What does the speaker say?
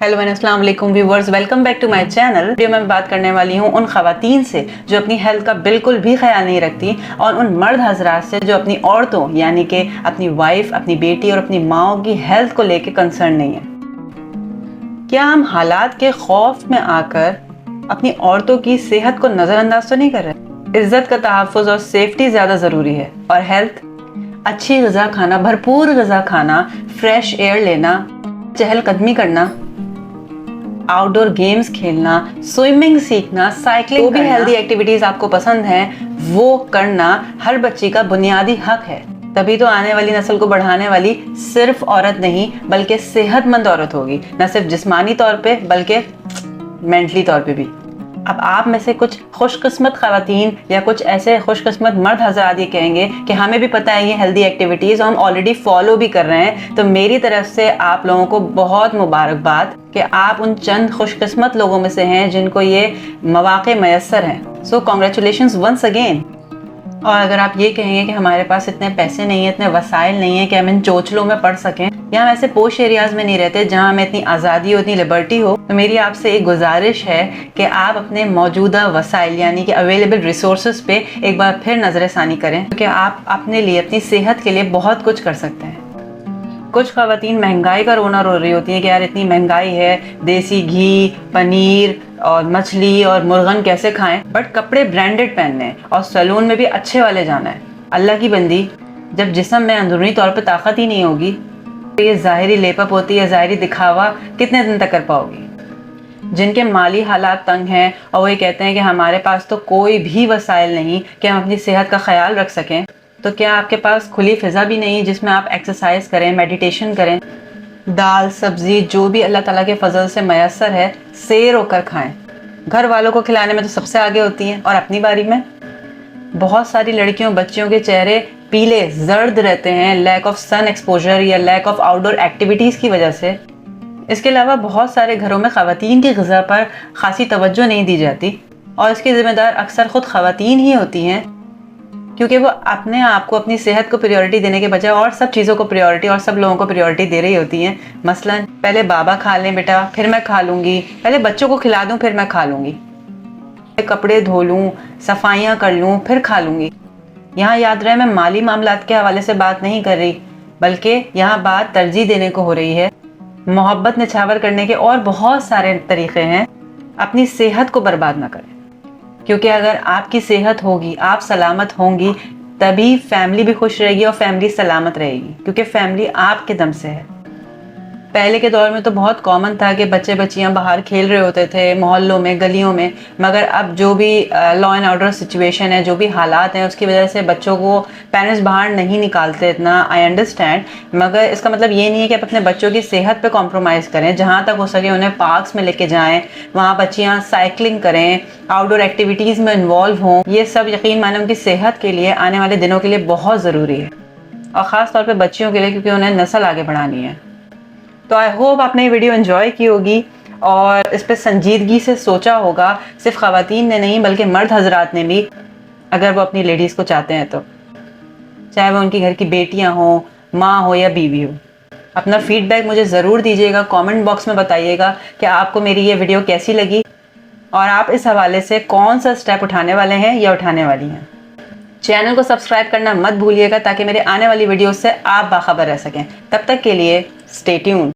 Hello and अस्सलाम वालेकुम viewers, welcome back to my channel. Video में बात करने वाली हूँ उन खवातीन से जो अपनी हेल्थ का बिल्कुल भी ख्याल नहीं रखती और उन मर्द हजरात से जो अपनी औरतों यानी कि अपनी वाइफ, अपनी बेटी और अपनी माओ की हेल्थ को लेके कंसर्न नहीं है। क्या हम हालात के खौफ में आकर अपनी औरतों की सेहत को नज़रअंदाज तो नहीं कर रहे? इज्जत का तहफ़्फ़ुज़ और सेफ्टी ज़्यादा ज़रूरी है और हेल्थ, अच्छी ग़िज़ा खाना, भरपूर ग़िज़ा खाना, फ्रेश एयर लेना, चहलकदमी करना, आउटडोर गेम्स खेलना, स्विमिंग सीखना, साइकिलिंग, जो भी हेल्दी एक्टिविटीज आपको पसंद हैं वो करना हर बच्ची का बुनियादी हक है। तभी तो आने वाली नस्ल को बढ़ाने वाली सिर्फ औरत नहीं बल्कि सेहतमंद औरत होगी, न सिर्फ जिस्मानी तौर पे बल्कि मेंटली तौर पे भी। अब आप में से कुछ खुशकिस्मत खवातीन या कुछ ऐसे खुशकिस्मत मर्द हज़रात ये कहेंगे कि हमें भी पता है ये हेल्दी एक्टिविटीज़ हम ऑलरेडी फॉलो भी कर रहे हैं, तो मेरी तरफ से आप लोगों को बहुत मुबारकबाद कि आप उन चंद खुशकिस्मत लोगों में से हैं जिनको ये मौक़े मैसर हैं। So congratulations once again. और अगर आप ये कहेंगे कि हमारे पास इतने पैसे नहीं है, इतने वसाइल नहीं है कि हम इन चोचलों में पढ़ सकें, या हम ऐसे पोश एरियाज में नहीं रहते जहां हमें इतनी आज़ादी हो, इतनी लिबर्टी हो, तो मेरी आपसे एक गुजारिश है कि आप अपने मौजूदा वसाइल यानी कि अवेलेबल रिसोर्सेज पे एक बार फिर नज़रसानी करें, क्योंकि आप अपने लिए, अपनी सेहत के लिए बहुत कुछ कर सकते हैं। कुछ खवातीन महंगाई का रोना रो रही होती हैं कि यार इतनी महंगाई है, देसी घी, पनीर और मछली और मुर्गन कैसे खाएं, बट कपड़े ब्रांडेड पहनने हैं और सैलून में भी अच्छे वाले जाना है। अल्लाह की बंदी, जब जिस्म में अंदरूनी तौर पे ताकत ही नहीं होगी तो ये ज़ाहिरी लेपअप होती है, ज़ाहिरी दिखावा कितने दिन तक कर पाओगी? जिनके माली हालात तंग हैं और वो ये कहते हैं कि हमारे पास तो कोई भी वसाइल नहीं कि हम अपनी सेहत का ख्याल रख सकें, तो क्या आपके पास खुली फ़िज़ा भी नहीं जिसमें आप एक्सरसाइज करें, मेडिटेशन करें? दाल सब्ज़ी जो भी अल्लाह ताला के फजल से मैसर है सेर होकर खाएं। घर वालों को खिलाने में तो सबसे आगे होती हैं और अपनी बारी में बहुत सारी लड़कियों बच्चियों के चेहरे पीले जर्द रहते हैं लैक ऑफ सन एक्सपोजर या लैक ऑफ आउटडोर एक्टिविटीज़ की वजह से। इसके अलावा बहुत सारे घरों में ख़वातीन की ग़िज़ा पर ख़ासी तवज्जो नहीं दी जाती और इसकी ज़िम्मेदार अक्सर ख़ुद ख़वातीन ही होती हैं, क्योंकि वो अपने आप को, अपनी सेहत को प्रायोरिटी देने के बजाय और सब चीज़ों को प्रायोरिटी और सब लोगों को प्रायोरिटी दे रही होती हैं। मसलन पहले बाबा खा लें बेटा, फिर मैं खा लूँगी, पहले बच्चों को खिला दूँ फिर मैं खा लूँगी, कपड़े धो लूँ, सफाइयाँ कर लूँ, फिर खा लूँगी। यहाँ याद रहे मैं माली मामलात के हवाले से बात नहीं कर रही, बल्कि यहाँ बात तरजीह देने को हो रही है। मोहब्बत निछावर करने के और बहुत सारे तरीक़े हैं। अपनी सेहत को बर्बाद ना करें, क्योंकि अगर आपकी सेहत होगी, आप सलामत होंगी, तभी फैमिली भी खुश रहेगी और फैमिली सलामत रहेगी, क्योंकि फैमिली आपके दम से है। पहले के दौर में तो बहुत कॉमन था कि बच्चे बच्चियां बाहर खेल रहे होते थे मोहल्लों में, गलियों में, मगर अब जो भी लॉ एंड ऑर्डर सिचुएशन है, जो भी हालात हैं, उसकी वजह से बच्चों को पेरेंट्स बाहर नहीं निकालते इतना, आई अंडरस्टैंड, मगर इसका मतलब ये नहीं है कि आप अपने बच्चों की सेहत पे कॉम्प्रोमाइज़ करें। जहाँ तक हो सके उन्हें पार्क्स में लेके जाएँ, वहाँ बच्चियाँ साइकिलिंग करें, आउटडोर एक्टिविटीज़ में इन्वॉल्व हों। ये सब यकीन माने उनकी सेहत के लिए, आने वाले दिनों के लिए बहुत ज़रूरी है, और ख़ास तौर पर बच्चियों के लिए, क्योंकि उन्हें नस्ल आगे बढ़ानी है। तो आई होप आपने ये वीडियो एंजॉय की होगी और इस पर संजीदगी से सोचा होगा, सिर्फ ख़वातीन ने नहीं बल्कि मर्द हजरात ने भी, अगर वो अपनी लेडीज़ को चाहते हैं तो, चाहे वो उनकी घर की बेटियां हों, माँ हो या बीवी हो। अपना फीडबैक मुझे ज़रूर दीजिएगा, कमेंट बॉक्स में बताइएगा कि आपको मेरी ये वीडियो कैसी लगी और आप इस हवाले से कौन सा स्टेप उठाने वाले हैं या उठाने वाली हैं। चैनल को सब्सक्राइब करना मत भूलिएगा ताकि मेरे आने वाली वीडियो से आप बाखबर रह सकें। तब तक के लिए स्टे ट्यून्ड।